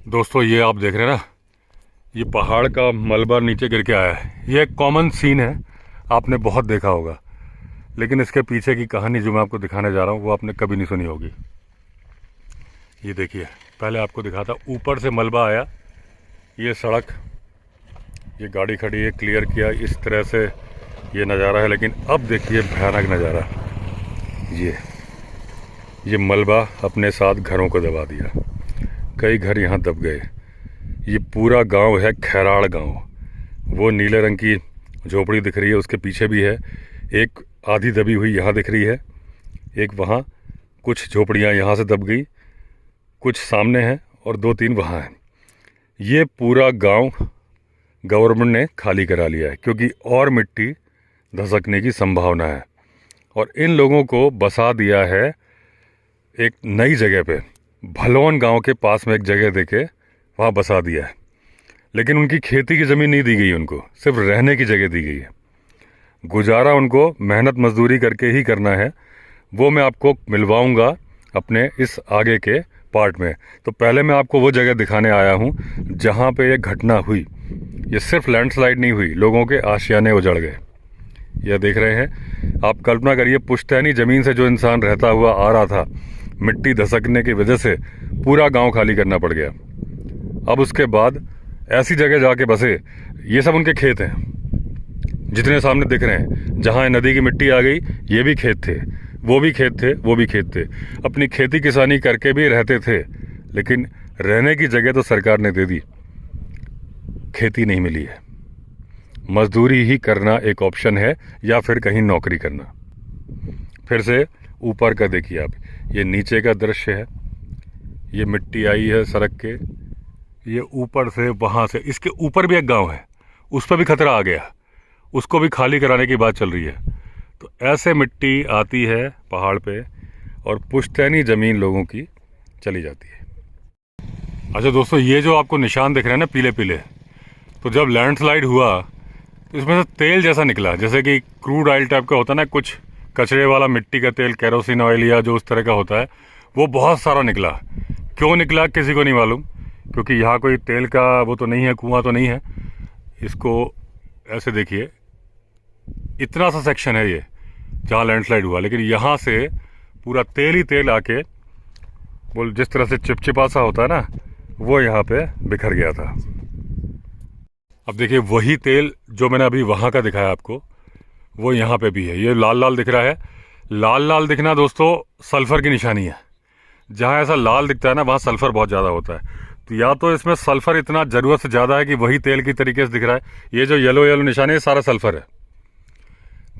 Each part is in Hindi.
दोस्तों ये आप देख रहे हैं ना, ये पहाड़ का मलबा नीचे गिर के आया है। ये एक कॉमन सीन है, आपने बहुत देखा होगा, लेकिन इसके पीछे की कहानी जो मैं आपको दिखाने जा रहा हूँ वो आपने कभी नहीं सुनी होगी। ये देखिए, पहले आपको दिखाता, ऊपर से मलबा आया, ये सड़क, ये गाड़ी खड़ी है, क्लियर किया, इस तरह से ये नज़ारा है। लेकिन अब देखिए भयानक नज़ारा, ये मलबा अपने साथ घरों को दबा दिया, कई घर यहाँ दब गए। ये पूरा गांव है खैराड़ गांव। वो नीले रंग की झोपड़ी दिख रही है, उसके पीछे भी है एक आधी दबी हुई, यहाँ दिख रही है एक, वहाँ कुछ झोपड़ियाँ यहाँ से दब गई, कुछ सामने हैं और 2-3 वहाँ हैं। ये पूरा गांव गवर्नमेंट ने खाली करा लिया है क्योंकि और मिट्टी धसकने की संभावना है, और इन लोगों को बसा दिया है एक नई जगह पे। भलौन गांव के पास में एक जगह देके वहाँ बसा दिया है, लेकिन उनकी खेती की ज़मीन नहीं दी गई, उनको सिर्फ रहने की जगह दी गई है। गुजारा उनको मेहनत मजदूरी करके ही करना है। वो मैं आपको मिलवाऊंगा अपने इस आगे के पार्ट में। तो पहले मैं आपको वो जगह दिखाने आया हूँ जहाँ पे ये घटना हुई। ये सिर्फ लैंडस्लाइड नहीं हुई, लोगों के आशियाने उजड़ गए। यह देख रहे हैं आप, कल्पना करिए पुश्तैनी ज़मीन से जो इंसान रहता हुआ आ रहा था, मिट्टी धसकने की वजह से पूरा गांव खाली करना पड़ गया। अब उसके बाद ऐसी जगह जाके बसे, ये सब उनके खेत हैं जितने सामने दिख रहे हैं। जहां नदी की मिट्टी आ गई, ये भी खेत थे, वो भी खेत थे, वो भी खेत थे। अपनी खेती किसानी करके भी रहते थे, लेकिन रहने की जगह तो सरकार ने दे दी, खेती नहीं मिली है। मजदूरी ही करना एक ऑप्शन है, या फिर कहीं नौकरी करना। फिर से ऊपर का देखिए आप, ये नीचे का दृश्य है। ये मिट्टी आई है सड़क के, ये ऊपर से वहाँ से, इसके ऊपर भी एक गांव है, उस पर भी खतरा आ गया, उसको भी खाली कराने की बात चल रही है। तो ऐसे मिट्टी आती है पहाड़ पे और पुश्तैनी ज़मीन लोगों की चली जाती है। अच्छा दोस्तों, ये जो आपको निशान दिख रहे हैं ना पीले पीले, तो जब लैंडस्लाइड हुआ तो इसमें से तेल जैसा निकला, जैसे कि क्रूड ऑयल टाइप का होता है ना, कुछ कचरे वाला मिट्टी का तेल, केरोसिन ऑयल या जो उस तरह का होता है, वो बहुत सारा निकला। क्यों निकला किसी को नहीं मालूम, क्योंकि यहाँ कोई तेल का वो तो नहीं है, कुआं तो नहीं है। इसको ऐसे देखिए, इतना सा सेक्शन है ये जहाँ लैंडस्लाइड हुआ, लेकिन यहाँ से पूरा तेल ही तेल आके, बोल जिस तरह से चिपचिपा सा होता है ना, वो यहाँ पे बिखर गया था। अब देखिए वही तेल जो मैंने अभी वहाँ का दिखाया आपको, वो यहाँ पे भी है। ये लाल लाल दिख रहा है, लाल लाल दिखना दोस्तों सल्फ़र की निशानी है। जहाँ ऐसा लाल दिखता है ना, वहाँ सल्फ़र बहुत ज़्यादा होता है। तो या तो इसमें सल्फ़र इतना ज़रूरत से ज़्यादा है कि वही तेल की तरीके से दिख रहा है। ये जो येलो येलो निशानी है, सारा सल्फ़र है।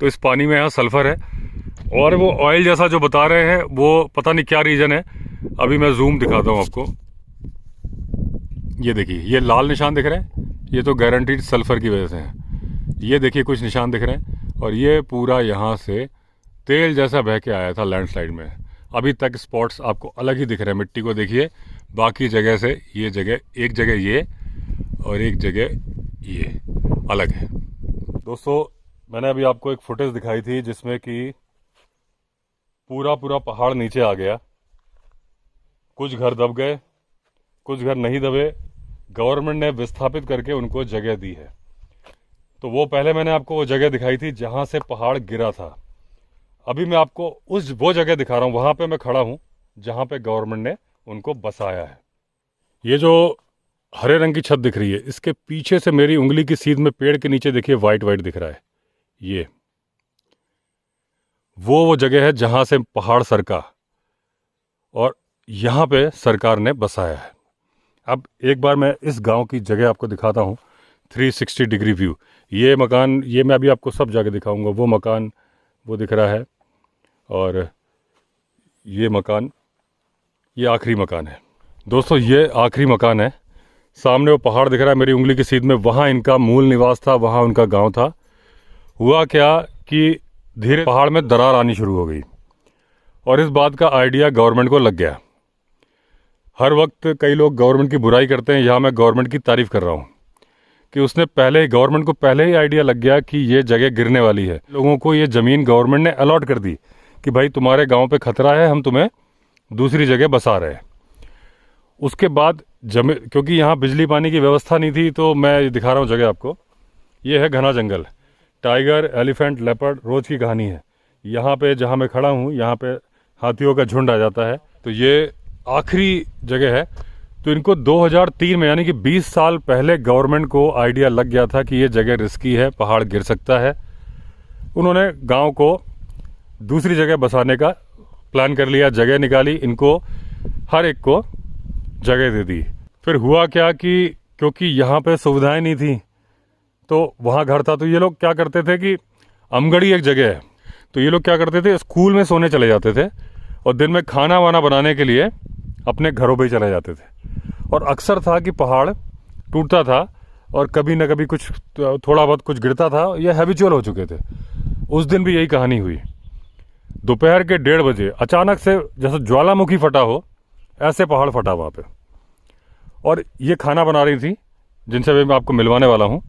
तो इस पानी में यहाँ सल्फ़र है, और वो ऑयल जैसा जो बता रहे हैं वो पता नहीं क्या रीज़न है। अभी मैं जूम दिखाता हूँ आपको। ये देखिए, ये लाल निशान दिख रहे हैं, ये तो गारंटीड सल्फ़र की वजह से है। ये देखिए कुछ निशान दिख रहे हैं, और ये पूरा यहाँ से तेल जैसा बह के आया था लैंडस्लाइड में। अभी तक स्पॉट्स आपको अलग ही दिख रहे हैं, मिट्टी को देखिए, बाकी जगह से ये जगह, एक जगह ये और एक जगह ये अलग है। दोस्तों मैंने अभी आपको एक फुटेज दिखाई थी जिसमें कि पूरा पहाड़ नीचे आ गया, कुछ घर दब गए, कुछ घर नहीं दबे, गवर्नमेंट ने विस्थापित करके उनको जगह दी है। तो वो पहले मैंने आपको वो जगह दिखाई थी जहाँ से पहाड़ गिरा था। अभी मैं आपको वो जगह दिखा रहा हूँ, वहाँ पे मैं खड़ा हूँ जहाँ पे गवर्नमेंट ने उनको बसाया है। ये जो हरे रंग की छत दिख रही है, इसके पीछे से मेरी उंगली की सीध में पेड़ के नीचे देखिए वाइट वाइट दिख रहा है। ये वो जगह है जहाँ से पहाड़ सरका, और यहाँ पे सरकार ने बसाया है। अब एक बार मैं इस गांव की जगह आपको दिखाता हूँ, 360 डिग्री व्यू। ये मकान, ये मैं अभी आपको सब जगह दिखाऊंगा। वो मकान वो दिख रहा है, और ये मकान, ये आखिरी मकान है। दोस्तों ये आखिरी मकान है। सामने वो पहाड़ दिख रहा है मेरी उंगली की सीध में, वहाँ इनका मूल निवास था, वहाँ उनका गांव था। हुआ क्या कि धीरे पहाड़ में दरार आनी शुरू हो गई, और इस बात का आइडिया गवर्नमेंट को लग गया। हर वक्त कई लोग गवर्नमेंट की बुराई करते हैं, यहाँ मैं गवर्नमेंट की तारीफ़ कर रहा हूँ कि उसने गवर्नमेंट को पहले ही आइडिया लग गया कि ये जगह गिरने वाली है। लोगों को ये ज़मीन गवर्नमेंट ने अलॉट कर दी कि भाई तुम्हारे गांव पे खतरा है, हम तुम्हें दूसरी जगह बसा रहे हैं। उसके बाद क्योंकि यहाँ बिजली पानी की व्यवस्था नहीं थी, तो मैं दिखा रहा हूँ जगह आपको। ये है घना जंगल, टाइगर, एलिफेंट, लेपर्ड, रोज़ की कहानी है। यहाँ पे जहाँ मैं खड़ा हूँ, यहाँ पे हाथियों का झुंड आ जाता है। तो ये आखिरी जगह है। तो इनको 2003 में, यानी कि 20 साल पहले गवर्नमेंट को आइडिया लग गया था कि ये जगह रिस्की है, पहाड़ गिर सकता है। उन्होंने गांव को दूसरी जगह बसाने का प्लान कर लिया, जगह निकाली, इनको हर एक को जगह दे दी। फिर हुआ क्या कि क्योंकि यहाँ पे सुविधाएं नहीं थी, तो वहाँ घर था, तो ये लोग क्या करते थे कि अमगढ़ी एक जगह है, तो ये लोग क्या करते थे, स्कूल में सोने चले जाते थे और दिन में खाना वाना बनाने के लिए अपने घरों पे ही चले जाते थे। और अक्सर था कि पहाड़ टूटता था और कभी ना कभी कुछ थोड़ा बहुत कुछ गिरता था, ये हैबिचुअल हो चुके थे। उस दिन भी यही कहानी हुई। दोपहर के 1:30 बजे अचानक से जैसे ज्वालामुखी फटा हो, ऐसे पहाड़ फटा वहाँ पे। और ये खाना बना रही थी, जिनसे भी मैं आपको मिलवाने वाला हूँ,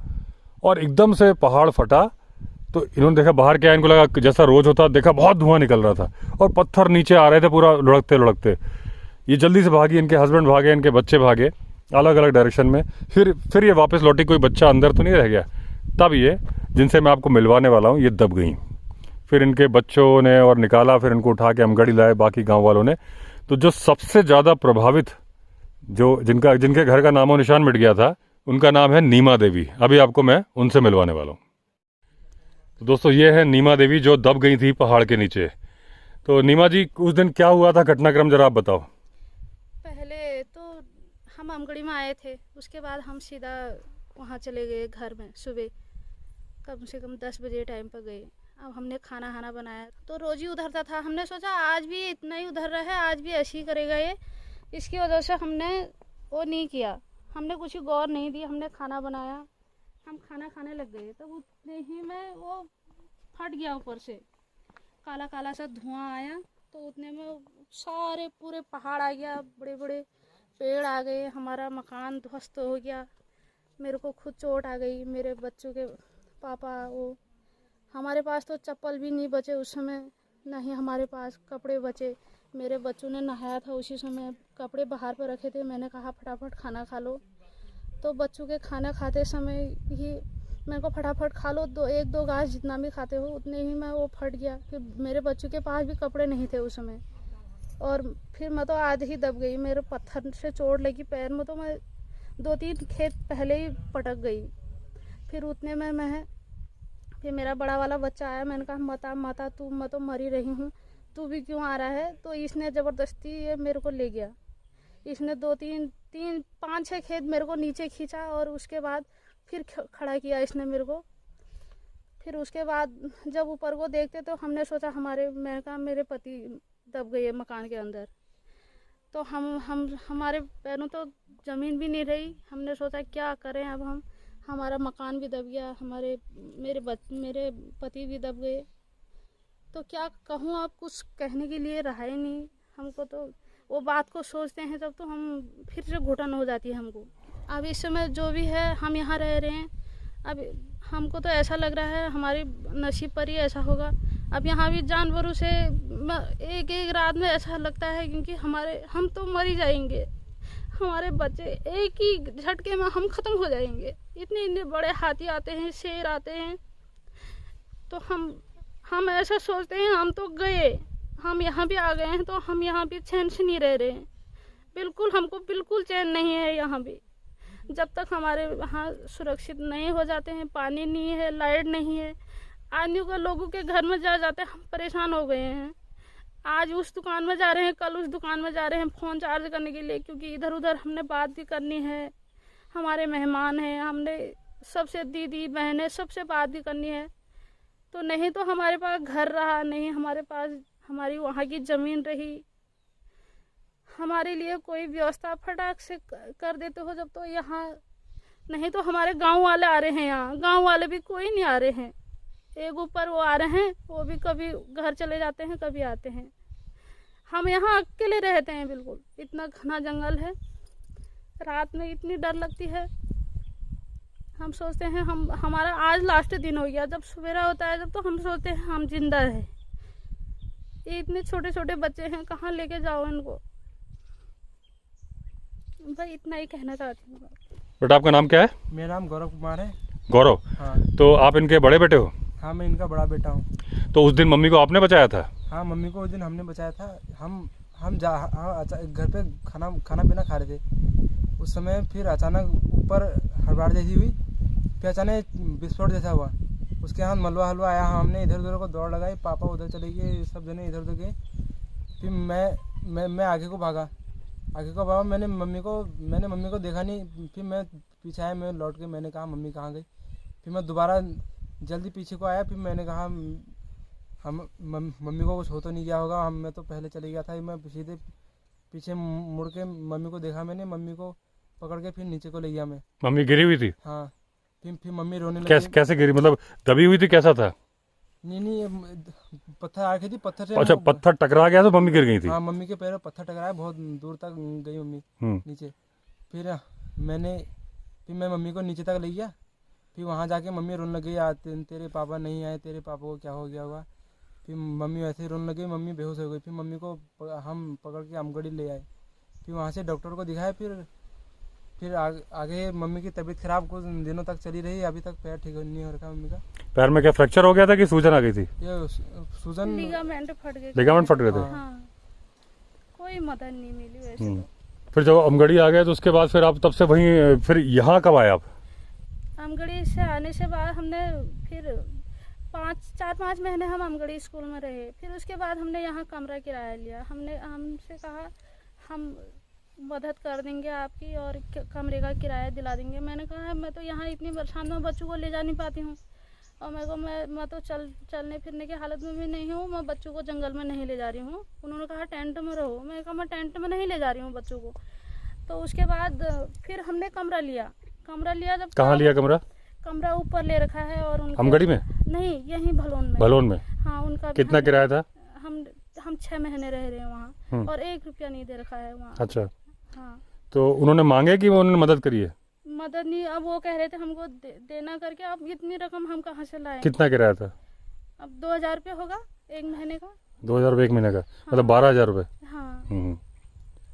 और एकदम से पहाड़ फटा। तो इन्होंने देखा, बाहर क्या, इनको लगा जैसा रोज होता, देखा बहुत धुआं निकल रहा था और पत्थर नीचे आ रहे थे पूरा लुढ़कते लुढ़कते। ये जल्दी से भागी, इनके हस्बैंड भागे, इनके बच्चे भागे अलग अलग डायरेक्शन में। फिर ये वापस लौटी, कोई बच्चा अंदर तो नहीं रह गया। तब ये, जिनसे मैं आपको मिलवाने वाला हूँ, ये दब गई। फिर इनके बच्चों ने और निकाला, फिर इनको उठा के अमगढ़ी लाए बाकी गाँव वालों ने। तो जो सबसे ज़्यादा प्रभावित, जो जिनके घर का नामो निशान मिट गया था, उनका नाम है नीमा देवी। अभी आपको मैं उनसे मिलवाने वाला हूँ। तो दोस्तों, ये है नीमा देवी, जो दब गई थी पहाड़ के नीचे। तो नीमा जी, उस दिन क्या हुआ था, घटनाक्रम जरा आप बताओ। पहले तो हम अमगढ़ी में आए थे, उसके बाद हम सीधा वहाँ चले गए घर में। सुबह कम से कम 10 बजे टाइम पर गए। अब हमने खाना बनाया, तो रोज ही उधरता था। हमने सोचा आज भी इतना ही उधर रहे, आज भी ऐसे ही करेगा ये। इसकी वजह से हमने वो नहीं किया, हमने कुछ ही गौर नहीं दी। हमने खाना बनाया, हम खाना खाने लग गए, तब उतने ही में वो फट गया, ऊपर से काला काला सा धुआं आया। तो उतने में सारे पूरे पहाड़ आ गया, बड़े बड़े पेड़ आ गए, हमारा मकान ध्वस्त हो गया। मेरे को खुद चोट आ गई, मेरे बच्चों के पापा, वो हमारे पास तो चप्पल भी नहीं बचे उस समय, ना ही हमारे पास कपड़े बचे। मेरे बच्चों ने नहाया था उसी समय, कपड़े बाहर पर रखे थे। मैंने कहा फटाफट खाना खा लो, तो बच्चों के खाना खाते समय ही मेरे को फटाफट खा लो, एक दो घास जितना भी खाते हो, उतने ही में वो फट गया। फिर मेरे बच्चों के पास भी कपड़े नहीं थे उस समय, और फिर मैं तो आधे ही दब गई। मेरे पत्थर से चोट लगी पैर में, तो मैं 2-3 खेत पहले ही पटक गई। फिर उतने में फिर मेरा बड़ा वाला बच्चा आया। मैंने कहा माता तू, मैं तो मरी रही हूँ, तू भी क्यों आ रहा है। तो इसने ज़बरदस्ती ये मेरे को ले गया। इसने 5-6 खेत मेरे को नीचे खींचा, और उसके बाद फिर खड़ा किया इसने मेरे को। फिर उसके बाद जब ऊपर को देखते तो हमने सोचा मैंने कहा मेरे पति दब गए मकान के अंदर। तो हमारे पैरों तो ज़मीन भी नहीं रही। हमने सोचा क्या करें अब हम, हमारा मकान भी दब गया, मेरे पति भी दब गए। तो क्या कहूँ, अब कुछ कहने के लिए रहा ही नहीं हमको। तो वो बात को सोचते हैं जब, तो हम फिर से घुटन हो जाती है हमको। अब इस समय जो भी है, हम यहाँ रह रहे हैं। अब हमको तो ऐसा लग रहा है हमारी नसीब पर ही ऐसा होगा। अब यहाँ भी जानवरों से एक रात में ऐसा लगता है, क्योंकि हम तो मर ही जाएंगे। हमारे बच्चे एक ही झटके में हम ख़त्म हो जाएंगे। इतने बड़े हाथी आते हैं, शेर आते हैं, तो हम ऐसा सोचते हैं हम तो गए, हम यहाँ भी आ गए हैं, तो हम यहाँ भी चैन से नहीं रह रहे हैं। बिल्कुल हमको बिल्कुल चैन नहीं है यहाँ भी। जब तक हमारे यहाँ सुरक्षित नहीं हो जाते हैं, पानी नहीं है, लाइट नहीं है, आदमियों के लोगों के घर में जाते हम परेशान हो गए हैं। आज उस दुकान में जा रहे हैं, कल उस दुकान में जा रहे हैं फ़ोन चार्ज करने के लिए, क्योंकि इधर उधर हमने बात भी करनी है। हमारे मेहमान हैं, हमने सबसे दीदी बहनें सबसे बात भी करनी है। तो नहीं तो हमारे पास घर रहा, नहीं हमारे पास हमारी वहाँ की ज़मीन रही। हमारे लिए कोई व्यवस्था फटाक से कर देते हो जब, तो यहाँ नहीं तो हमारे गांव वाले आ रहे हैं, यहाँ गांव वाले भी कोई नहीं आ रहे हैं। एक ऊपर वो आ रहे हैं, वो भी कभी घर चले जाते हैं, कभी आते हैं। हम यहाँ अकेले रहते हैं बिल्कुल। इतना घना जंगल है, रात में इतनी डर लगती है। हम सोचते हैं हमारा आज लास्ट दिन हो गया। जब सवेरा होता है जब, तो हम सोचते हैं हम जिंदा है। ये इतने छोटे छोटे बच्चे हैं, कहाँ लेके जाओ इनको। भाई इतना ही कहना चाहती हूँ। बेटा आपका नाम क्या है? मेरा नाम गौरव कुमार है। गौरव। हाँ तो आप इनके बड़े बेटे हो? हाँ, मैं इनका बड़ा बेटा हूँ। तो उस दिन मम्मी को आपने बचाया था? हाँ, मम्मी को उस दिन हमने बचाया था। हम घर पे खाना पीना खा रहे थे। उस समय फिर अचानक ऊपर हड़बड़ जैसी हुई, फिर अचानक विस्फोट जैसा हुआ। उसके यहाँ मलबा हलवा आया, हमने इधर उधर को दौड़ लगाई, पापा उधर चले गए, सब जने इधर उधर गए। फिर मैं आगे को भागा। मैंने मम्मी को देखा नहीं। फिर मैं पीछे आया, मैं लौट के मैंने कहा मम्मी कहाँ गई। फिर मैं दोबारा जल्दी पीछे को आया। फिर मैंने कहा हम मम्मी को कुछ हो तो नहीं गया होगा, मैं तो पहले चले गया था। मैं सीधे पीछे मुड़ के मम्मी को देखा, मैंने मम्मी को पकड़ के फिर नीचे को ले गया मैं। मम्मी गिरी हुई थी? हाँ, फिर मम्मी रोने लगी। कैसे गिरी, मतलब दबी हुई थी, कैसा था? नहीं, पत्थर आ गई थी, पत्थर से। अच्छा, पत्थर टकरा गया तो मम्मी गिर गई थी? हाँ, मम्मी के पैर में पत्थर टकराया, बहुत दूर तक गई मम्मी नीचे। फिर मैं मम्मी को नीचे तक ले गया। फिर वहाँ जाके मम्मी रोने लगी, तेरे पापा नहीं आए, तेरे पापा को क्या हो गया होगा। फिर मम्मी वैसे ही रोने लगी, मम्मी बेहोश हो गई। फिर मम्मी को हम पकड़ के अमगढ़ी ले आए। फिर वहाँ से डॉक्टर को दिखाया। फिर आगे मम्मी की तबीयत खराब कुछ दिनों तक चली रही। अभी तक पैर ठीक नहीं हो रखा मम्मी का। पैर में क्या फ्रैक्चर हो गया था कि सूजन आ गई थी? ये सूजन, लिगामेंट फट गए। लिगामेंट फट गए थे? हाँ, कोई मदद नहीं मिली वैसे तो। फिर जब अमगढ़ी आ गए तो उसके बाद फिर आप तब से वहीं, फिर यहाँ कब आए आप? अमगढ़ी से आने से बाद हमने फिर 4-5 महीने हम अमगढ़ी स्कूल में रहे। फिर उसके बाद हमने यहाँ कमरा किराया लिया। हमसे कहा हम मदद कर देंगे आपकी और कमरे का किराया दिला देंगे। मैंने कहा मैं तो यहाँ इतनी बरसात में बच्चों को ले जा नहीं पाती हूँ, और मैं तो चलने फिरने की हालत में भी नहीं हूँ। मैं बच्चों को जंगल में नहीं ले जा रही हूँ। उन्होंने कहा टेंट में रहो। मैं कहा मैं टेंट में नहीं ले जा रही हूँ बच्चों को। तो उसके बाद फिर हमने कमरा लिया। जब कहाँ लिया कमरा? कमरा ऊपर ले रखा है। और अमगढ़ी में नहीं, यहीं भलोन में। हाँ, उनका कितना किराया था? हम 6 महीने रह रहे हैं वहाँ, और 1 रुपया नहीं दे रखा है वहाँ। अच्छा। हाँ, तो उन्होंने मांगे कि उन्होंने मदद करी है? मदद नहीं, अब वो कह रहे थे हमको देना करके। अब इतनी रकम हम कहाँ से लाएं? कितना किराया था? अब 2000 रुपये होगा 1 महीने का। 2000 रुपये 1 महीने का? मतलब 12,000 रुपये। हाँ।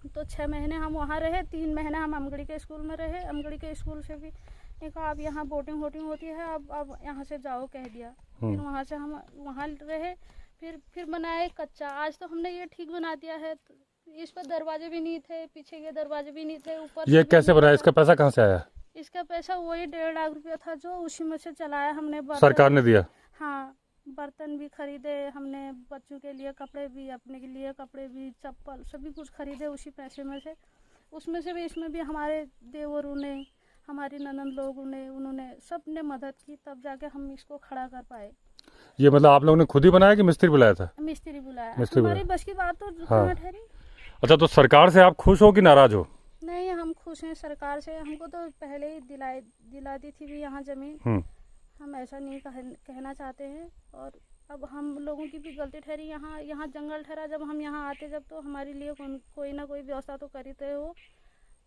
तो 6 महीने हम वहाँ रहे, 3 महीने हम अमगढ़ी के स्कूल में रहे। अमगढ़ी के स्कूल से भी कहा अब यहाँ बोटिंग होती है, अब यहाँ से जाओ कह दिया। फिर वहाँ से हम वहाँ रहे। फिर बनाए कच्चा। आज तो हमने ये ठीक बना दिया है। इस पर दरवाजे भी नहीं थे, पीछे के दरवाजे भी नहीं थे, ऊपर। ये कैसे बनाया? इसका पैसा कहाँ से आया? इसका पैसा वही 1.5 लाख रुपया था, जो उसी में से चलाया हमने। सरकार ने दिया? हाँ, बर्तन भी खरीदे हमने, बच्चों के लिए कपड़े भी, अपने के लिए कपड़े भी, चप्पल, सभी कुछ खरीदे उसी पैसे में से। उसमें से भी, इसमें भी हमारे देवरों ने, हमारी ननद लोगों ने, उन्होंने सब ने मदद की, तब जाके हम इसको खड़ा कर पाए। ये मतलब आप लोगों ने खुद ही बनाया कि मिस्त्री बुलाया था? मिस्त्री बुलाया। मिस्त्री हमारी बस की बात तो हाँ। ठहरी। अच्छा, तो सरकार से आप खुश हो कि नाराज हो? नहीं, हम खुश हैं सरकार से। हमको तो पहले ही दिला दी थी भी यहाँ जमीन। हम ऐसा नहीं कहना चाहते हैं। और अब हम लोगों की भी गलती ठहरी। यहाँ जंगल ठहरा। जब हम यहाँ आते, जब तो हमारे लिए कोई ना कोई व्यवस्था तो करते हो।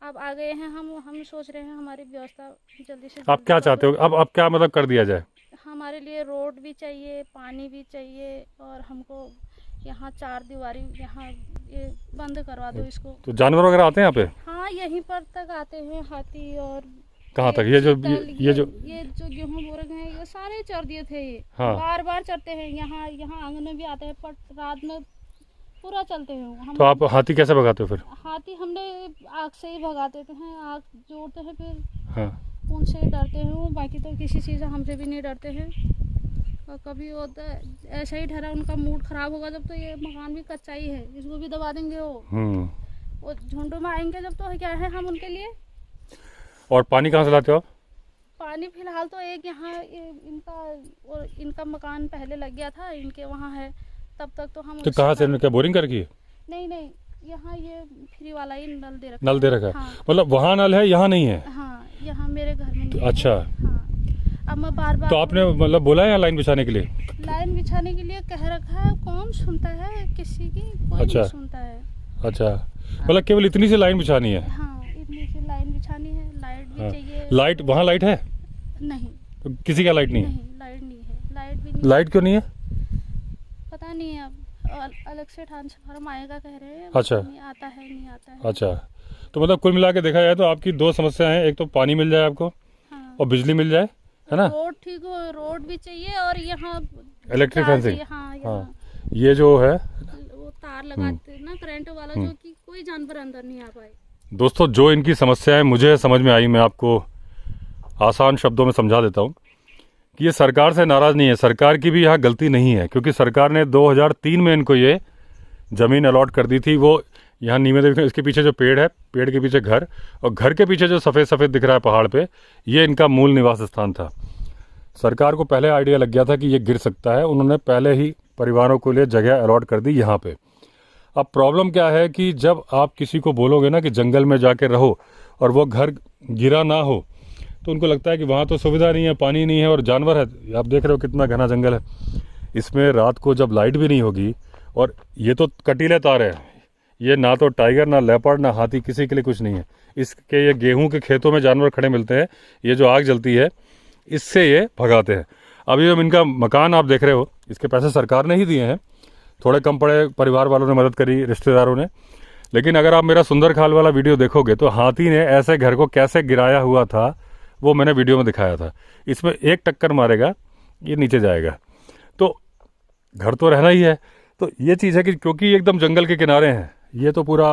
अब आ गए हैं हम सोच रहे हैं हमारी व्यवस्था जल्दी से। आप क्या चाहते हो अब क्या मतलब कर दिया जाए? हमारे लिए रोड भी चाहिए, पानी भी चाहिए, और हमको यहाँ 4 दीवारी यहाँ ये बंद करवा दो इसको। तो जानवर वगैरह आते हैं यहाँ पे? हाँ, यहीं पर तक आते हैं हाथी। और कहाँ तक? ये जो गेहूँ बो रखे हैं, ये सारे चर दिए थे। ये हाँ। बार चरते हैं। यहाँ आंगन में भी आते हैं, पर रात में पूरा चलते हैं। तो आप हाथी कैसे भगाते हो फिर? हाथी हमने आग से ही भगा देते हैं। आग जोड़ते हैं, फिर हाँ, उनसे डरते हैं। बाकी तो किसी चीज़ हमसे भी नहीं डरते हैं। और कभी होता है ऐसा ही ठहरा, उनका मूड खराब होगा जब, तो ये मकान भी कच्चा ही है, इसको भी दबा देंगे वो झुंडों में आएंगे जब, तो क्या है हम उनके लिए। और पानी कहाँ से लाते हो? पानी फिलहाल तो एक यहाँ इनका मकान पहले लग गया था, इनके वहाँ है। तब तक तो हम। तो कहाँ से? क्या बोरिंग कर की? नहीं, यहाँ ये फ्री वाला ही नल दे रखा है। हाँ। मतलब वहाँ नल है, यहाँ नहीं है? हाँ, यहाँ मेरे घर में नहीं। अच्छा। हाँ। अब मैं बार तो आपने मतलब बोला है लाइन बिछाने के लिए? लाइन बिछाने के लिए कह रखा है। कौन सुनता है किसी की? कोई नहीं सुनता है। अच्छा, मतलब केवल इतनी सी लाइन बिछानी है? हाँ, इतनी सी लाइन बिछानी है। लाइट भी चाहिए। लाइट वहाँ लाइट है? नहीं। तो किसी का लाइट नहीं है? नहीं, लाइट नहीं है। लाइट भी नहीं। लाइट क्यों नहीं है? पता नहीं है। अब अलग से ट्रांसफार्मर आएगा कह रहे हैं। अच्छा। नहीं आता है। अच्छा, तो मतलब कुल मिला के देखा जाए तो आपकी दो समस्या हैं, एक तो पानी मिल जाए आपको हाँ। और बिजली मिल जाए, है ना। रोड ठीक हो, रोड भी चाहिए और यहाँ इलेक्ट्रिक तार फेंसिंग, चाहिए, हाँ, हाँ ये जो है वो तार लगाते हैं ना करंट वाला, जो कि कोई जानवर अंदर नहीं आ पाए। दोस्तों, जो इनकी समस्या है मुझे समझ में आई, मैं आपको आसान शब्दों में समझा देता हूँ कि ये सरकार से नाराज़ नहीं है, सरकार की भी यहाँ गलती नहीं है, क्योंकि सरकार ने 2003 में इनको ये ज़मीन अलॉट कर दी थी। वो यहाँ नीमे देवी, इसके पीछे जो पेड़ है, पेड़ के पीछे घर, और घर के पीछे जो सफ़ेद सफ़ेद दिख रहा है पहाड़ पे, ये इनका मूल निवास स्थान था। सरकार को पहले आइडिया लग गया था कि ये गिर सकता है, उन्होंने पहले ही परिवारों के लिए जगह अलॉट कर दी यहाँ पे। अब प्रॉब्लम क्या है कि जब आप किसी को बोलोगे ना कि जंगल में जाके रहो और वो घर गिरा ना हो, तो उनको लगता है कि वहाँ तो सुविधा नहीं है, पानी नहीं है और जानवर है। आप देख रहे हो कितना घना जंगल है, इसमें रात को जब लाइट भी नहीं होगी, और ये तो कटीले तार है, ये ना तो टाइगर, ना लेपर्ड, ना हाथी, किसी के लिए कुछ नहीं है। इसके ये गेहूं के खेतों में जानवर खड़े मिलते हैं, ये जो आग जलती है इससे ये भगाते हैं। अभी जब इनका मकान आप देख रहे हो, इसके पैसे सरकार ने ही दिए हैं, थोड़े कम पड़े, परिवार वालों ने मदद करी, रिश्तेदारों ने। लेकिन अगर आप मेरा सुंदर खाल वाला वीडियो देखोगे तो हाथी ने ऐसे घर को कैसे गिराया हुआ था वो मैंने वीडियो में दिखाया था। इसमें एक टक्कर मारेगा, ये नीचे जाएगा, तो घर तो रहना ही है। तो ये चीज़ है कि क्योंकि ये एकदम जंगल के किनारे हैं, ये तो पूरा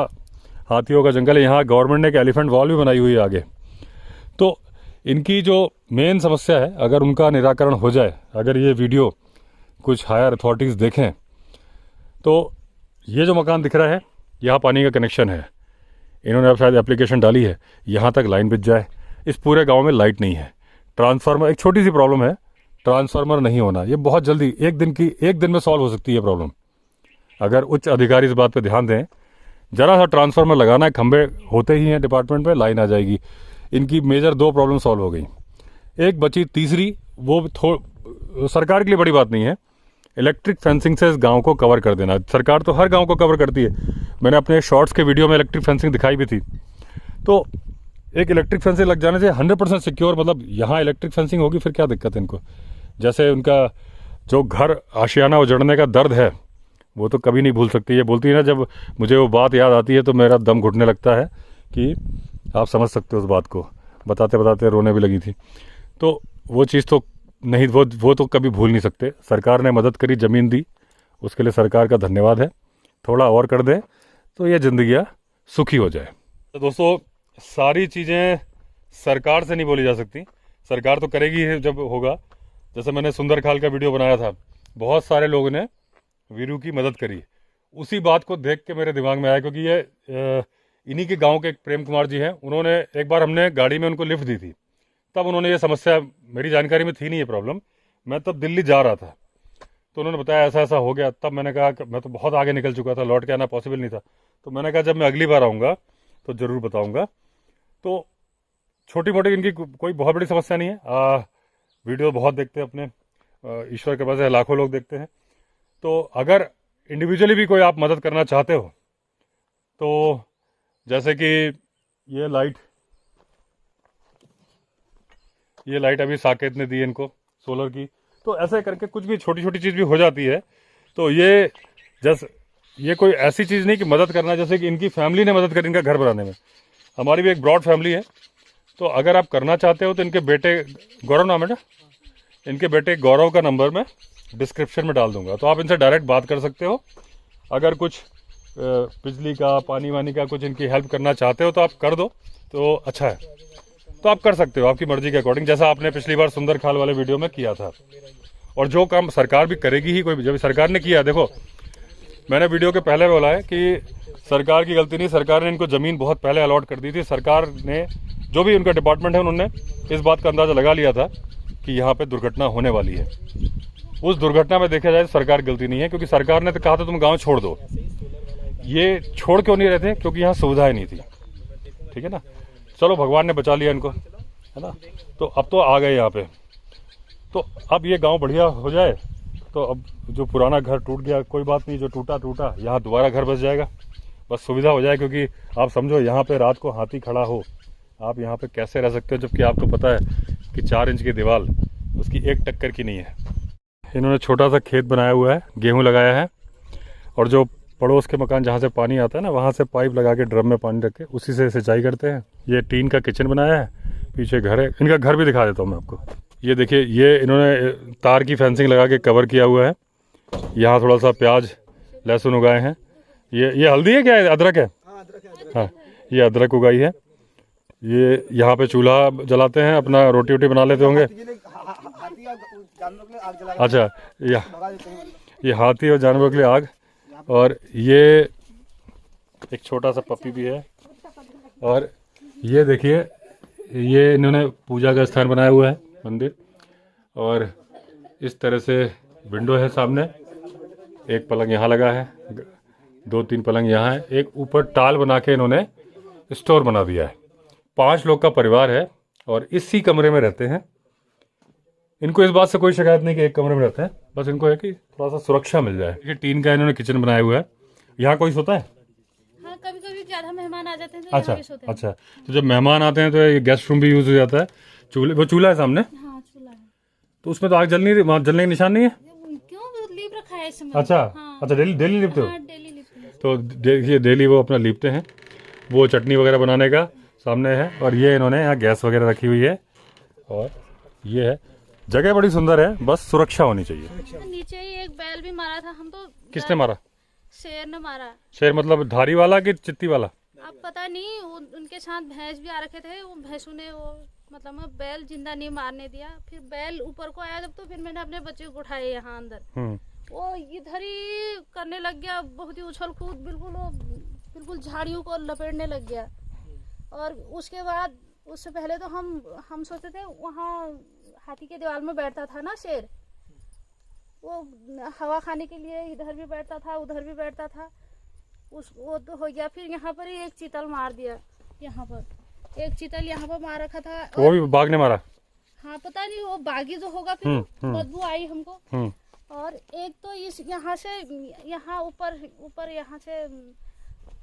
हाथियों का जंगल है। यहाँ गवर्नमेंट ने एक एलिफेंट वॉल भी बनाई हुई है आगे। तो इनकी जो मेन समस्या है, अगर उनका निराकरण हो जाए, अगर ये वीडियो कुछ हायर अथॉरिटीज़ देखें, तो ये जो मकान दिख रहा है, यहाँ पानी का कनेक्शन है, इन्होंने अब शायद एप्लीकेशन डाली है, यहाँ तक लाइन बिछ जाए। इस पूरे गांव में लाइट नहीं है, ट्रांसफार्मर, एक छोटी सी प्रॉब्लम है, ट्रांसफार्मर नहीं होना, ये बहुत जल्दी एक दिन में सॉल्व हो सकती है प्रॉब्लम, अगर उच्च अधिकारी इस बात पे ध्यान दें। जरा सा ट्रांसफार्मर लगाना है, खंबे होते ही हैं डिपार्टमेंट में, लाइन आ जाएगी। इनकी मेजर दो प्रॉब्लम सॉल्व हो गई। एक बची तीसरी, वो सरकार के लिए बड़ी बात नहीं है, इलेक्ट्रिक फेंसिंग से इस गांव को कवर कर देना। सरकार तो हर गांव को कवर करती है, मैंने अपने शॉर्ट्स के वीडियो में इलेक्ट्रिक फेंसिंग दिखाई भी थी। तो एक इलेक्ट्रिक फेंसिंग लग जाने से 100% सिक्योर, मतलब यहाँ इलेक्ट्रिक फेंसिंग होगी, फिर क्या दिक्कत है इनको। जैसे उनका जो घर आशियाना उजड़ने का दर्द है, वो तो कभी नहीं भूल सकती। ये बोलती है ना, जब मुझे वो बात याद आती है तो मेरा दम घुटने लगता है, कि आप समझ सकते हो उस बात को, बताते बताते रोने भी लगी थी। तो वो चीज़ तो नहीं, वो तो कभी भूल नहीं सकते। सरकार ने मदद करी, ज़मीन दी, उसके लिए सरकार का धन्यवाद है। थोड़ा और कर दे तो ये ज़िंदगियाँ सुखी हो जाए। तो दोस्तों, सारी चीज़ें सरकार से नहीं बोली जा सकती, सरकार तो करेगी ही जब होगा। जैसे मैंने सुंदर खाल का वीडियो बनाया था, बहुत सारे लोगों ने वीरू की मदद करी। उसी बात को देख के मेरे दिमाग में आया, क्योंकि ये इन्हीं के गांव के एक प्रेम कुमार जी हैं, उन्होंने एक बार, हमने गाड़ी में उनको लिफ्ट दी थी, तब उन्होंने ये समस्या, मेरी जानकारी में थी नहीं ये प्रॉब्लम, मैं तब दिल्ली जा रहा था, तो उन्होंने बताया ऐसा ऐसा हो गया। तब मैंने कहा कि मैं तो बहुत आगे निकल चुका था, लौट के आना पॉसिबल नहीं था। तो मैंने कहा जब मैं अगली बार आऊँगा तो ज़रूर बताऊँगा। तो छोटी मोटी इनकी कोई बहुत बड़ी समस्या नहीं है। वीडियो बहुत देखते हैं अपने, ईश्वर के पास है, लाखों लोग देखते हैं। तो अगर इंडिविजुअली भी कोई आप मदद करना चाहते हो, तो जैसे कि ये लाइट अभी साकेत ने दी है इनको, सोलर की, तो ऐसे करके कुछ भी छोटी छोटी चीज़ भी हो जाती है। तो ये कोई ऐसी चीज़ नहीं कि मदद करना, जैसे कि इनकी फैमिली ने मदद करी इनका घर बनाने में। हमारी भी एक ब्रॉड फैमिली है, तो अगर आप करना चाहते हो तो इनके बेटे, गौरव नाम है ना, इनके बेटे गौरव का नंबर मैं डिस्क्रिप्शन में डाल दूंगा, तो आप इनसे डायरेक्ट बात कर सकते हो। अगर कुछ बिजली का, पानी वानी का कुछ इनकी हेल्प करना चाहते हो तो आप कर दो, तो अच्छा है, तो आप कर सकते हो आपकी मर्जी के अकॉर्डिंग, जैसा आपने पिछली बार सुंदर खाल वाले वीडियो में किया था। और जो काम सरकार भी करेगी ही, कोई जब सरकार ने किया, देखो मैंने वीडियो के पहले बोला है कि सरकार की गलती नहीं, सरकार ने इनको ज़मीन बहुत पहले अलॉट कर दी थी। सरकार ने, जो भी उनका डिपार्टमेंट है, उन्होंने इस बात का अंदाज़ा लगा लिया था कि यहाँ पे दुर्घटना होने वाली है। उस दुर्घटना में देखा जाए तो सरकार की गलती नहीं है, क्योंकि सरकार ने तो कहा था तुम गाँव छोड़ दो। ये छोड़ क्यों नहीं रहे थे? क्योंकि यहाँ सुविधाएं नहीं थी, ठीक है ना। चलो भगवान ने बचा लिया इनको, है ना। तो अब तो आ गए यहाँ पे, तो अब ये गांव बढ़िया हो जाए, तो अब जो पुराना घर टूट गया कोई बात नहीं, जो टूटा टूटा, यहाँ दोबारा घर बस जाएगा, बस सुविधा हो जाए। क्योंकि आप समझो यहाँ पे रात को हाथी खड़ा हो, आप यहाँ पे कैसे रह सकते हो, जबकि आपको पता है कि 4 इंच की दीवार, उसकी 1 टक्कर की नहीं है। इन्होंने छोटा सा खेत बनाया हुआ है, गेहूँ लगाया है, और जो पड़ोस के मकान जहाँ से पानी आता है ना, वहाँ से पाइप लगा के ड्रम में पानी रख के उसी से सिंचाई करते हैं। ये टीन का किचन बनाया है, पीछे घर है। इनका घर भी दिखा देता हूँ मैं आपको। ये देखिए, ये इन्होंने तार की फेंसिंग लगा के कवर किया हुआ है। यहाँ थोड़ा सा प्याज लहसुन उगाए हैं। ये हल्दी है क्या है? अदरक है? हाँ, ये अदरक उगाई है। ये यहाँ पे चूल्हा जलाते हैं, अपना रोटी वोटी बना लेते होंगे। अच्छा, ये हाथी और जानवरों के लिए आग। और ये एक छोटा सा पप्पी भी है। और ये देखिए, ये इन्होंने पूजा का स्थान बनाया हुआ है, मंदिर। और इस तरह से विंडो है सामने। एक पलंग यहाँ लगा है, 2-3 पलंग यहाँ है। एक ऊपर टाल बना के इन्होंने स्टोर बना दिया है। 5 लोग का परिवार है और इसी कमरे में रहते हैं। इनको इस बात से कोई शिकायत नहीं कि एक कमरे में रहते हैं, बस इनको है कि थोड़ा सा सुरक्षा मिल जाए। ये टीन का इन्होंने किचन बनाया हुआ है। यहाँ कोई सोता है? हाँ, कभी कभी ज्यादा मेहमान आ जाते हैं तो अच्छा यहाँ भी सोते हैं। अच्छा। तो जब मेहमान आते हैं तो ये गेस्ट रूम भी यूज हो जाता है। वो चूल्हा है सामने, हाँ, चूल्हा है। तो उसमें तो आग जल नहीं रही, वहाँ जलने के निशान नहीं है? क्यों, वो लीप रखा है इसमें। अच्छा हाँ। अच्छा, डेली लिपते हो? हाँ, डेली लिपते हैं। तो देखिए, डेली वो अपना लीपते हैं। वो चटनी वगैरह बनाने का सामने है। और ये इन्होंने यहाँ गैस वगैरह रखी हुई है। और ये है, जगह बड़ी सुंदर है, बस सुरक्षा होनी चाहिए। नीचे ही एक बैल भी मारा था हम तो। किसने मारा? शेर ने मारा। शेर मतलब धारी वाला कि चित्ती वाला? अब पता नहीं, उनके साथ भैंस भी आ रखे थे। वो भैंसों ने वो मतलब बैल जिंदा नहीं मारने दिया। फिर बैल ऊपर को आया जब, तो फिर मैंने अपने बच्चे को उठाए यहाँ अंदर। वो इधर ही करने लग गया, बहुत ही उछल कूद, बिल्कुल झाड़ियों को लपेटने लग गया। और उसके बाद, उससे पहले तो हम सोचते थे वहाँ हाथी के दीवार में बैठता था ना शेर, वो हवा खाने के लिए इधर भी बैठता था, उधर भी बैठता था। वो तो हो गया। फिर यहाँ पर ही एक चीतल मार दिया। यहाँ पर एक चीतल यहाँ पर मार रखा था। वो भी बाघ ने मारा? हाँ, पता नहीं, वो बागी जो होगा। फिर बदबू आई हमको। और एक तो इस यहाँ से, यहाँ ऊपर यहाँ से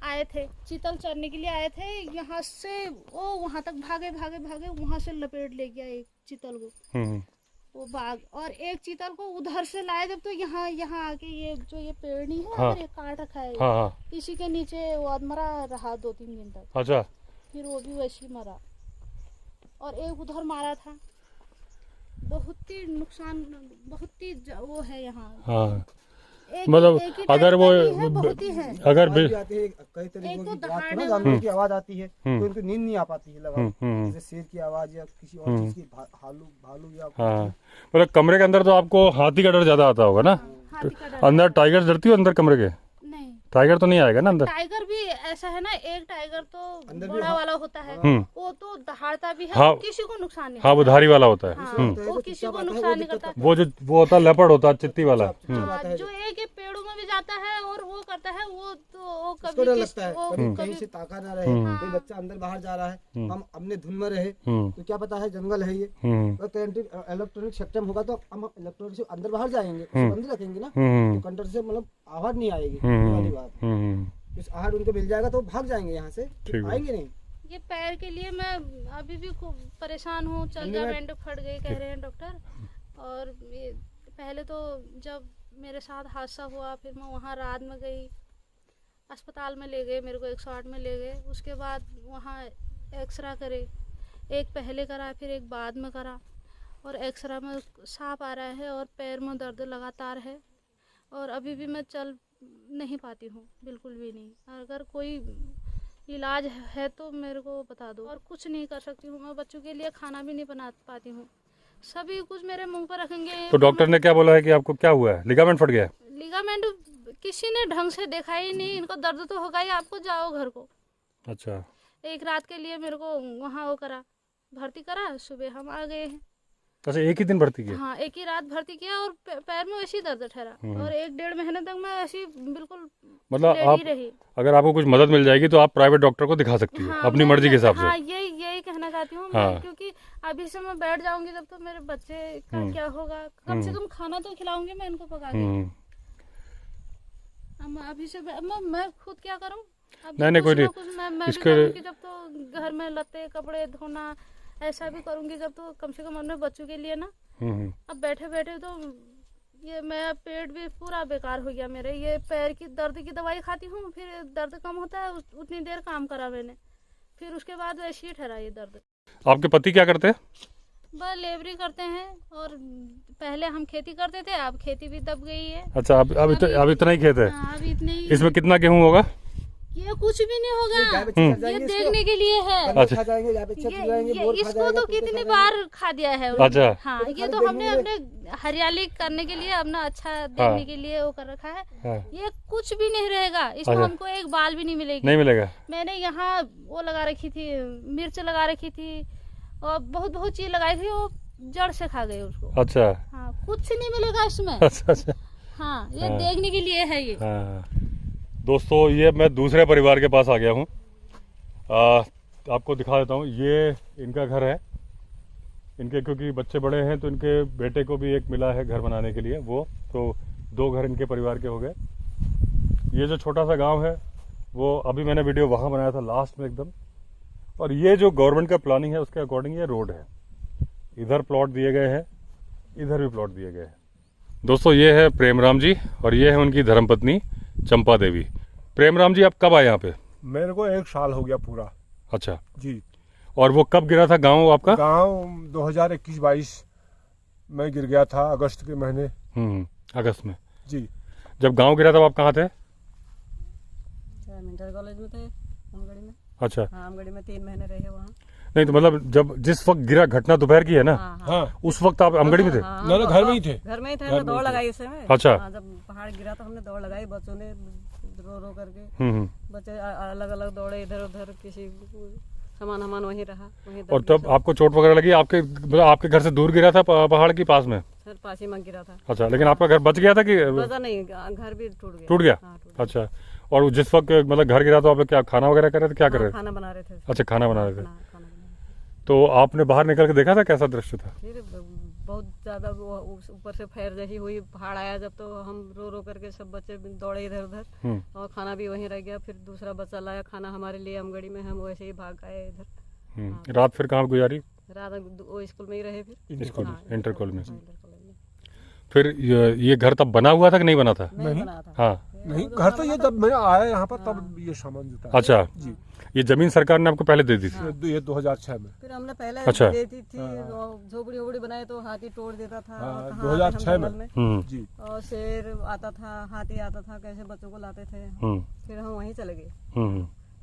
आए थे, चीतल चरने के लिए आए थे। यहाँ से वो वहाँ तक भागे, वहाँ से लपेट ले गया एक चीतल को, वो बाघ। और एक चीतल को उधर से लाए जब, तो यहाँ आके ये जो ये पेड़ नहीं है, हाँ, काट रखा है। हाँ। इसी के नीचे वो मरा रहा 2-3 दिन तक। अच्छा। फिर वो भी वैसे ही मरा। और एक उधर मारा था। बहुत ही नुकसान, बहुत ही वो है यहाँ। हाँ। मतलब अगर वो अगर कई तरीके की जानवरों की आवाज आती है तो उनको नींद नहीं आ पाती है लगा, जैसे शेर की आवाज या किसी और चीज की, भालू या। हाँ, मतलब कमरे के अंदर तो आपको हाथी का डर ज्यादा आता होगा ना? अंदर टाइगर डरती हो अंदर कमरे के? नहीं, टाइगर तो नहीं आएगा ना अंदर? टाइगर भी ऐसा है ना, एक टाइगर तो बड़ा वाला होता है, वो तो दहाड़ता भी है। हाँ, किसी को नुकसान नहीं। हाँ, वो धारी वाला होता है। वो किसी को नुकसान नहीं करता। वो होता है लेपर्ड, होता है चित्ती वाला। जो एक पेड़ों में भी जाता है और वो करता है, वो तो कभी कहीं से ताका ना रहे, कोई बच्चा अंदर बाहर जा रहा है, हम अपने धुन में रहे, तो क्या पता है जंगल है ये, इलेक्ट्रॉनिक सिस्टम होगा तो हम इलेक्ट्रॉनिक से अंदर बाहर जाएंगे, बंद रखेंगे ना, तो कंट्रोल से मतलब आवाज नहीं आएगी वाली बात। कुछ आहार उनको मिल जाएगा तो भाग जाएंगे यहाँ से, आएंगे नहीं। ये पैर के लिए मैं अभी भी खूब परेशान हूँ। चल जा बैंड फट गई कह रहे हैं डॉक्टर। और पहले तो जब मेरे साथ हादसा हुआ, फिर मैं वहाँ रात में गई, अस्पताल में ले गए, मेरे को 108 में ले गए। उसके बाद वहाँ एक्सरा करे, एक पहले करा फिर एक बाद में करा। और एक्सरा में सांप आ रहा है और पैर में दर्द लगातार है। और अभी भी मैं चल नहीं पाती हूँ, बिल्कुल भी नहीं। अगर कोई इलाज है तो मेरे को बता दो। और कुछ नहीं कर सकती हूँ मैं, बच्चों के लिए खाना भी नहीं बना पाती हूँ। सभी कुछ मेरे मुंह पर रखेंगे। तो डॉक्टर ने क्या बोला है कि आपको क्या हुआ है? लिगामेंट फट गया है? लिगामेंट किसी ने ढंग से देखा ही नहीं। इनको दर्द तो होगा ही, आपको जाओ घर को। अच्छा। एक रात के लिए मेरे को वहाँ वो करा, भर्ती करा, सुबह हम आ गए हैं। अच्छा, एक ही दिन भर्ती किया? हाँ, एक ही रात भर्ती किया और पैर में वैसे ही दर्द ठहरा। और 1-1.5 महीने तक मैं ऐसी बिल्कुल मतलब आप रही। अगर आपको कुछ मदद मिल जाएगी तो आप प्राइवेट डॉक्टर को दिखा सकती है। हाँ, अपनी मर्जी के हिसाब से। हाँ, यही कहना चाहती हूँ। हाँ। क्योंकि अभी से मैं बैठ जाऊंगी जब, तो मेरे बच्चे का क्या होगा। कम से कम खाना तो खिलाऊंगी मैं इनको पका के। अभी से मैं खुद क्या करूँ? नहीं, कोई नहीं। इसके जब तो घर में लत्ते कपड़े धोना ऐसा भी करूंगी जब, तो कम से कम अपने बच्चों के लिए ना। अब बैठे बैठे तो ये मेरा पेट भी पूरा बेकार हो गया मेरे। ये पैर की दर्द की दवाई खाती हूँ, फिर दर्द कम होता है, उतनी देर काम करा मैंने, फिर उसके बाद वैसे ही ठहरा ये दर्द। आपके पति क्या करते हैं? बस लेबरी करते हैं, और पहले हम खेती करते थे, अब खेती भी दब गई है। अच्छा, अब इतना ही खेत है? हाँ, अब इतने ही। इसमें कितना गेहूं होगा? ये कुछ भी नहीं होगा, ये देखने के लिए है। अच्छा, इसको तो कितनी बार खा दिया है। अच्छा। हाँ, ये तो हमने अपने हरियाली करने के लिए, अपना अच्छा देखने के लिए वो कर रखा है। हाँ। ये कुछ भी नहीं रहेगा, इसमें अच्छा। हमको एक बाल भी नहीं मिलेगी। नहीं मिलेगा? मैंने यहाँ वो लगा रखी थी, मिर्च लगा रखी थी, और बहुत बहुत चीज लगाई थी, वो जड़ से खा गए उसको। अच्छा। हाँ, कुछ नहीं मिलेगा इसमें। अच्छा अच्छा। हाँ, ये हाँ। देखने के लिए है ये। हाँ दोस्तों, ये मैं दूसरे परिवार के पास आ गया हूँ। आपको दिखा देता हूँ, ये इनका घर है। इनके क्योंकि बच्चे बड़े हैं तो इनके बेटे को भी एक मिला है घर बनाने के लिए, वो तो 2 घर इनके परिवार के हो गए। ये जो छोटा सा गांव है, वो अभी मैंने वीडियो वहाँ बनाया था लास्ट में एकदम। और ये जो गवर्नमेंट का प्लानिंग है उसके अकॉर्डिंग ये रोड है। इधर प्लॉट दिए गए हैं, इधर भी प्लॉट दिए गए हैं। दोस्तों, ये है प्रेमराम जी और ये है उनकी धर्मपत्नी चंपा देवी। प्रेमराम जी, आप कब आए यहाँ पे? मेरे को 1 साल हो गया पूरा। अच्छा जी। और वो कब गिरा था गांव आपका? गांव 2021-22 में गिर गया था, अगस्त के महीने। अगस्त में। जी। जब गांव गिरा तब आप कहाँ थे? इंटर कॉलेज में थे, आमगढ़ी में। अच्छा। हाँ, आमगढ़ी में 3 महीने रहे वहाँ। नहीं तो मतलब जब जिस वक्त गिरा, घटना दोपहर की है ना? हाँ, हाँ। उस वक्त आप अमगढ़ी में थे? हाँ, ना घर में ही थे। घर में ही थे, हमने दौड़ लगाई उस समय। अच्छा। हाँ, जब पहाड़ गिरा तो हमने दौड़ लगाई, बच्चों ने रो रो करके। बच्चे अलग अलग दौड़े इधर उधर, किसी सामान हमान वहीं रहा, वहीं और तब आपको चोट वगैरह लगी? आपके मतलब आपके घर से दूर गिरा था पहाड़ के पास में? सर पास ही में गिरा था। अच्छा, लेकिन आपका घर बच गया था कि? बचा नहीं, घर भी टूट गया। टूट गया? हाँ, टूट गया। अच्छा। और जिस वक्त मतलब घर गिरा तो आप लोग क्या खाना वगैरह कर रहे थे, क्या कर रहे थे? खाना बना रहे थे। अच्छा, खाना बना रहे थे। खाना बना रहे तो आपने बाहर निकल के देखा था कैसा दृश्य था? थे। फिर बहुत ज्यादा वो ऊपर से फैर जैसी हुई, पहाड़ आया जब, तो हम रो रो करके सब बच्चे दौड़े इधर उधर, और खाना भी वहीं रह गया। फिर दूसरा बच्चा लाया खाना हमारे लिए अमगढ़ी में, हम वैसे ही भाग गए इधर। रात फिर कहाँ गुजारी? रात वो स्कूल में ही रहे, फिर स्कूल में, इंटर कॉलेज में। इंटर कॉलेज में। फिर ये घर तब बना हुआ था कि नहीं बना था? नहीं बना था। हाँ। नहीं, घर तो ये जब मैं आया यहाँ पर तब ये सामान जुटा। अच्छा जी। ये जमीन सरकार ने आपको पहले दे दी थी? ये 2006 में। फिर हमने पहले अच्छा। देती थी, झोपड़ी वोपड़ी बनाए तो हाथी तोड़ देता था। हाँ, कहाँ 2006 आते में। हम जंगल जी। और शेर आता था, हाथी आता था, कैसे बच्चों को लाते थे। फिर हम वहीं चले गए।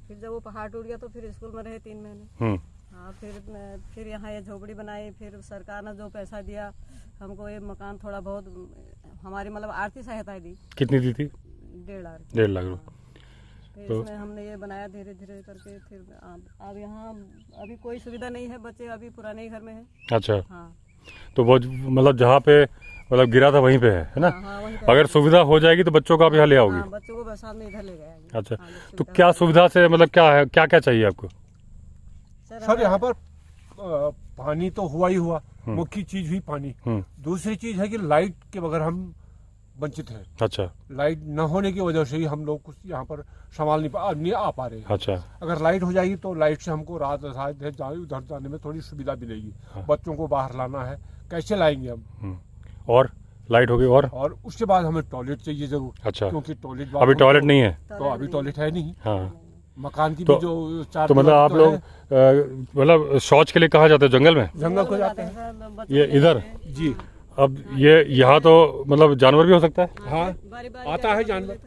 फिर जब वो पहाड़ टूट गया तो फिर स्कूल में रहे 3 महीने। हाँ, फिर यहाँ ये झोपड़ी बनाई। फिर सरकार ने जो पैसा दिया हमको, ये मकान थोड़ा बहुत हमारी मतलब आर्थिक सहायता दी। कितनी दी थी? 1.5 लाख। 1.5 लाख रुपए। फिर इसमें हमने ये बनाया धीरे धीरे करके। फिर अब यहाँ अभी कोई सुविधा नहीं है, बच्चे अभी पुराने ही घर में हैं। अच्छा। हाँ। तो वो मतलब जहाँ पे मतलब गिरा था वहीं पे है ना? हाँ, वहीं पे। अगर सुविधा हो जाएगी तो बच्चों को आप यहाँ ले आओगे? हाँ, बच्चों को बरसात में इधर ले गए। अच्छा। तो क्या सुविधा से मतलब क्या है, क्या क्या चाहिए आपको? सर यहाँ पर पानी तो हुआ ही हुआ, मुख्य चीज हुई पानी। दूसरी चीज है कि लाइट के बगैर हम वंचित हैं। अच्छा। लाइट न होने की वजह से ही हम लोग कुछ यहाँ पर संभाल नहीं आ पा रहे हैं। अच्छा। अगर लाइट हो जाएगी तो लाइट से हमको रात उधर जाने में थोड़ी सुविधा मिलेगी। बच्चों को बाहर लाना है, कैसे लाएंगे हम? और लाइट होगी और उसके बाद हमें टॉयलेट चाहिए जरूर। अच्छा। क्योंकि टॉयलेट अभी टॉयलेट नहीं है? तो अभी टॉयलेट है नहीं। हाँ। मकान की तो, भी जो 4 तो मतलब आप लोग मतलब शौच के लिए कहाँ जाते हैं? जंगल में? जंगल को जाते हैं। ये इधर? जी। अब ये यहाँ तो मतलब जानवर भी हो सकता है? हाँ, आता है जानवर।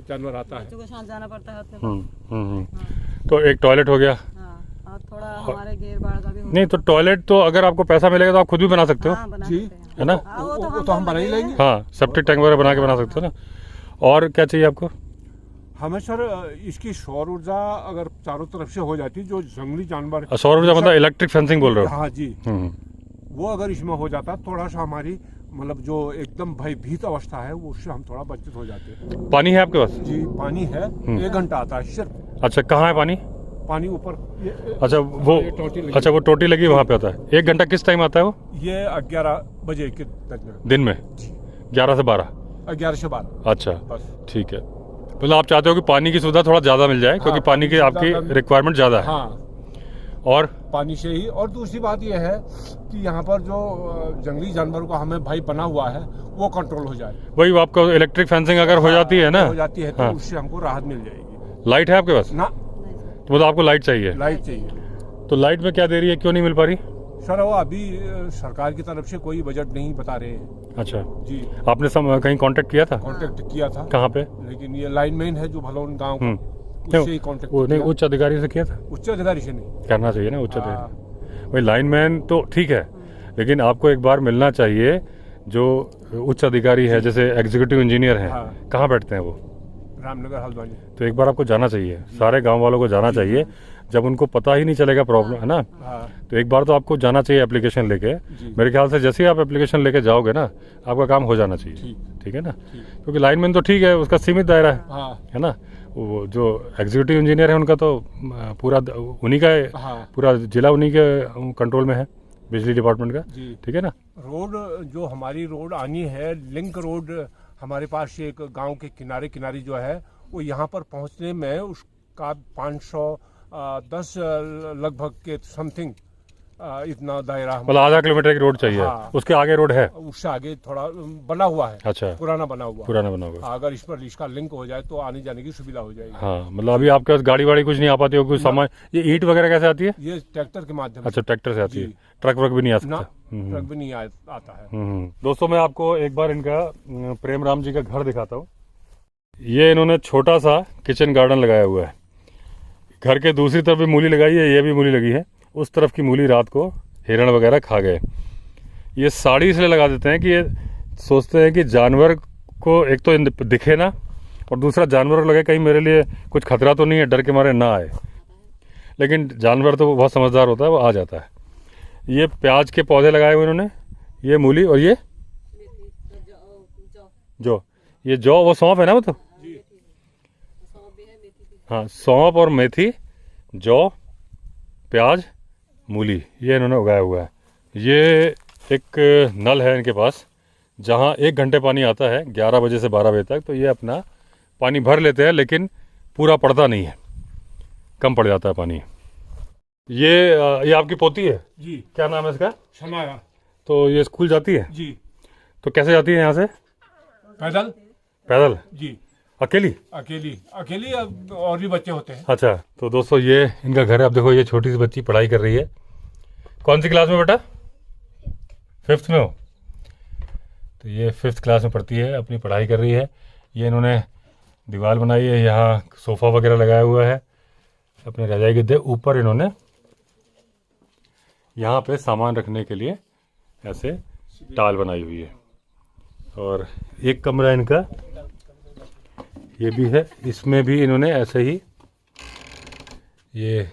जानवर आता है। बच्चों को साथ जाना पड़ता है। तो एक टॉयलेट हो गया। हाँ, और थोड़ा हमारे घेर बाढ़ का भी हो। नहीं तो टॉयलेट तो अगर आपको पैसा मिलेगा तो आप खुद भी बना सकते हो। हाँ, बना जी। सकते हैं। है ना? वो तो हम बना ही लेंगे। हाँ, सेप्टिक टैंक वगैरह बना के बना सकते हो ना। और क्या चाहिए आपको? हमें सर इसकी सौर ऊर्जा अगर चारों तरफ से हो जाती, जो जंगली जानवर। सौर ऊर्जा मतलब इलेक्ट्रिक फेंसिंग बोल रहे हो? हाँ जी। वो अगर इसमें हो जाता थोड़ा सा हमारी मतलब जो एकदम भयभीत अवस्था है वो उससे हम थोड़ा वंचित हो जाते हैं। पानी है आपके पास? जी, पानी है। 1 घंटा आता है सिर्फ। अच्छा, कहाँ है पानी? पानी ऊपर। अच्छा, वो टोटी लगी वहाँ पे आता है। 1 घंटा किस टाइम आता है वो? ये 11 बजे के दरमियान। दिन में 11 से 12? 11 से 12। अच्छा, बस। ठीक है। मतलब आप चाहते हो कि पानी की सुविधा थोड़ा ज़्यादा मिल जाए, क्योंकि पानी की आपकी रिक्वायरमेंट ज़्यादा है। हाँ। और पानी से ही। और दूसरी बात यह है कि यहाँ पर जो जंगली जानवरों का हमें भय बना हुआ है वो कंट्रोल हो जाए। वही आपको इलेक्ट्रिक फेंसिंग अगर हो जाती है ना, हो जाती है तो हाँ। उससे हमको राहत मिल जाएगी। लाइट है आपके पास? ना, तो मतलब आपको लाइट चाहिए? लाइट चाहिए। तो लाइट में क्या देरी है, क्यों नहीं मिल पा रही? सर वो अभी सरकार की तरफ से कोई बजट नहीं बता रहे हैं। अच्छा, जी, आपने कहीं कांटेक्ट किया था? कांटेक्ट किया था। कहाँ पे? लेकिन ये लाइनमैन है जो भलौन गांव का, उससे ही कांटेक्ट वो नहीं, किया। उच्च अधिकारी से किया था? उच्च अधिकारी से नहीं। करना चाहिए ना उच्च हाँ। अधिकारी। भाई लाइनमैन तो ठीक है, लेकिन आपको एक बार मिलना चाहिए जो उच्च अधिकारी है, जैसे एग्जीक्यूटिव इंजीनियर हैं। हाँ। कहाँ बैठते हैं वो? रामनगर हल्द्वानी। तो एक बार आपको जाना चाहिए, सारे गांव वालों को जाना चाहिए। जब उनको पता ही नहीं चलेगा प्रॉब्लम है ना, हाँ तो एक बार तो आपको जाना चाहिए एप्लीकेशन लेके। जी। मेरे ख्याल से जैसे ही आप एप्लीकेशन लेके जाओगे ना, आपका काम हो जाना चाहिए। ठीक। ठीक है ना, क्योंकि लाइनमैन तो ठीक है, उसका सीमित दायरा हाँ है ना। वो जो एग्जीक्यूटिव इंजीनियर है उनका तो पूरा उन्हीं का है, हाँ पूरा जिला उन्हीं के कंट्रोल में है, बिजली डिपार्टमेंट का। जी। ठीक है ना। रोड जो हमारी रोड आनी है, लिंक रोड हमारे पास से एक गांव के किनारे किनारे जो है, वो यहाँ पर पहुँचने में उसका 510 लगभग के समथिंग इतना दायरा मतलब आधा किलोमीटर की रोड चाहिए। हाँ। उसके आगे रोड है? उससे आगे थोड़ा बना हुआ है। अच्छा, पुराना बना हुआ। पुराना बना होगा। अगर इस पर इसका लिंक हो जाए तो आने जाने की सुविधा हो जाएगी। हाँ, मतलब अभी आपके पास गाड़ी वाड़ी कुछ नहीं आ पाती हो, कुछ सामान? ये ईंट वगैरह कैसे आती है? ये ट्रैक्टर के माध्यम अच्छा, ट्रैक्टर से आती है, जी। ट्रक व्रक भी नहीं आ से ना, सकता? ट्रक भी नहीं आता है। दोस्तों मैं आपको एक बार इनका प्रेम राम जी का घर दिखाता हूँ। ये इन्होंने छोटा सा किचन गार्डन लगाया हुआ है। घर के दूसरी तरफ भी मूली लगाई है, ये भी मूली लगी है। उस तरफ की मूली रात को हिरण वगैरह खा गए। ये साड़ी इसलिए लगा देते हैं कि ये सोचते हैं कि जानवर को एक तो दिखे ना, और दूसरा जानवर को लगे कहीं मेरे लिए कुछ खतरा तो नहीं है, डर के मारे ना आए। लेकिन जानवर तो बहुत समझदार होता है, वो आ जाता है। ये प्याज के पौधे लगाए हुए इन्होंने, ये मूली, और ये ये जौ, वो सौंफ है ना, वो तो हाँ, सौंफ और मेथी, जौ, प्याज, मूली, ये इन्होंने उगाया हुआ है। ये एक नल है इनके पास, जहाँ 1 घंटे पानी आता है 11 बजे से 12 बजे तक। तो ये अपना पानी भर लेते हैं, लेकिन पूरा पड़ता नहीं है, कम पड़ जाता है पानी। ये आपकी पोती है जी। क्या नाम है इसका? छमाया। तो ये स्कूल जाती है? जी। तो कैसे जाती है यहाँ से? पैदल। पैदल? जी। अकेली? अकेली अब और भी बच्चे होते हैं। अच्छा, तो दोस्तों ये इनका घर है। अब देखो, ये छोटी सी बच्ची पढ़ाई कर रही है। कौन सी क्लास में बेटा? 5th में हो? तो ये 5th क्लास में पढ़ती है, अपनी पढ़ाई कर रही है। ये इन्होंने दीवार बनाई है, यहाँ सोफ़ा वगैरह लगाया हुआ है, अपने रजाई गद्दे। ऊपर इन्होंने यहाँ पे सामान रखने के लिए ऐसे टाल बनाई हुई है। और एक कमरा इनका ये भी है, इसमें भी इन्होंने ऐसे ही ये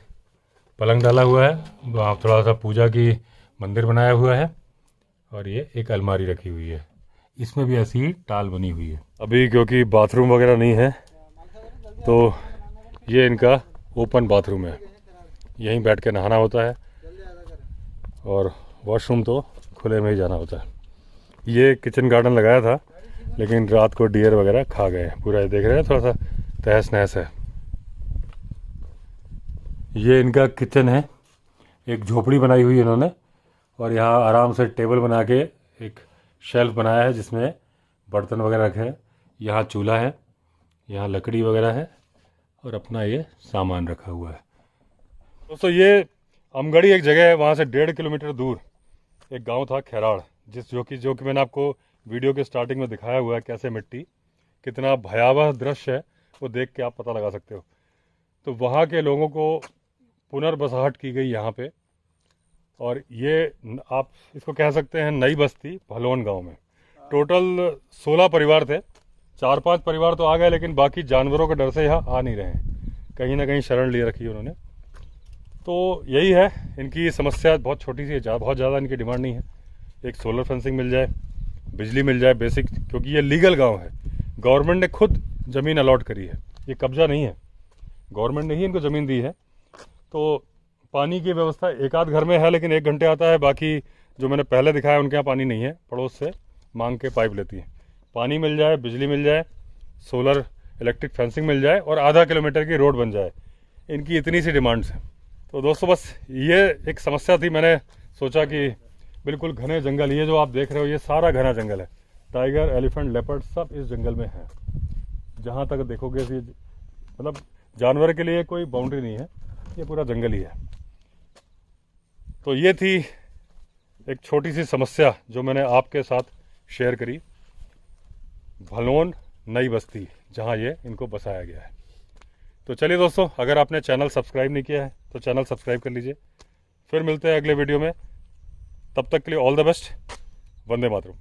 पलंग डाला हुआ है, वहाँ थोड़ा सा पूजा की मंदिर बनाया हुआ है, और ये एक अलमारी रखी हुई है, इसमें भी ऐसी ही टाल बनी हुई है। अभी क्योंकि बाथरूम वगैरह नहीं है, तो ये इनका ओपन बाथरूम है, यहीं बैठ के नहाना होता है, और वॉशरूम तो खुले में ही जाना होता है। ये किचन गार्डन लगाया था, लेकिन रात को डियर वगैरह खा गए पूरा। ये देख रहे हैं, थोड़ा सा तहस नहस है। ये इनका किचन है, एक झोपड़ी बनाई हुई है इन्होंने, और यहाँ आराम से टेबल बना के एक शेल्फ बनाया है जिसमें बर्तन वगैरह रखे हैं। यहाँ चूल्हा है, यहाँ लकड़ी वगैरह है, और अपना ये सामान रखा हुआ है। दोस्तों ये अमगढ़ी एक जगह है, वहाँ से 1.5 किलोमीटर दूर एक गांव था खैराड़, जो कि मैंने आपको वीडियो के स्टार्टिंग में दिखाया हुआ है। कैसे मिट्टी, कितना भयावह दृश्य है, वो देख के आप पता लगा सकते हो। तो वहाँ के लोगों को पुनर्बसाहट की गई यहाँ पे, और ये आप इसको कह सकते हैं नई बस्ती भलौन गांव में। टोटल 16 परिवार थे, 4-5 परिवार तो आ गए, लेकिन बाकी जानवरों के डर से यहाँ आ नहीं रहे हैं, कहीं ना कहीं शरण लिए रखी है उन्होंने। तो यही है इनकी समस्या, बहुत छोटी सी है, बहुत ज़्यादा इनकी डिमांड नहीं है। एक सोलर फेंसिंग मिल जाए, बिजली मिल जाए बेसिक, क्योंकि ये लीगल गांव है, गवर्नमेंट ने खुद ज़मीन अलॉट करी है, ये कब्जा नहीं है, गवर्नमेंट ने ही इनको ज़मीन दी है। तो पानी की व्यवस्था एक आध घर में है, लेकिन 1 घंटे आता है, बाकी जो मैंने पहले दिखाया उनके यहाँ पानी नहीं है, पड़ोस से मांग के पाइप लेती है। पानी मिल जाए, बिजली मिल जाए, सोलर इलेक्ट्रिक फेंसिंग मिल जाए, और आधा किलोमीटर की रोड बन जाए, इनकी इतनी सी डिमांड्स हैं। तो दोस्तों बस ये एक समस्या थी, मैंने सोचा कि बिल्कुल घने जंगल, ये जो आप देख रहे हो ये सारा घना जंगल है, टाइगर, एलिफेंट, लेपर्ड सब इस जंगल में है। जहाँ तक देखोगे मतलब जानवर के लिए कोई बाउंड्री नहीं है, ये पूरा जंगल ही है। तो ये थी एक छोटी सी समस्या जो मैंने आपके साथ शेयर करी, भलोन नई बस्ती जहाँ ये इनको बसाया गया है। तो चलिए दोस्तों, अगर आपने चैनल सब्सक्राइब नहीं किया है तो चैनल सब्सक्राइब कर लीजिए। फिर मिलते हैं अगले वीडियो में, तब तक के लिए all the best. Vande Mataram.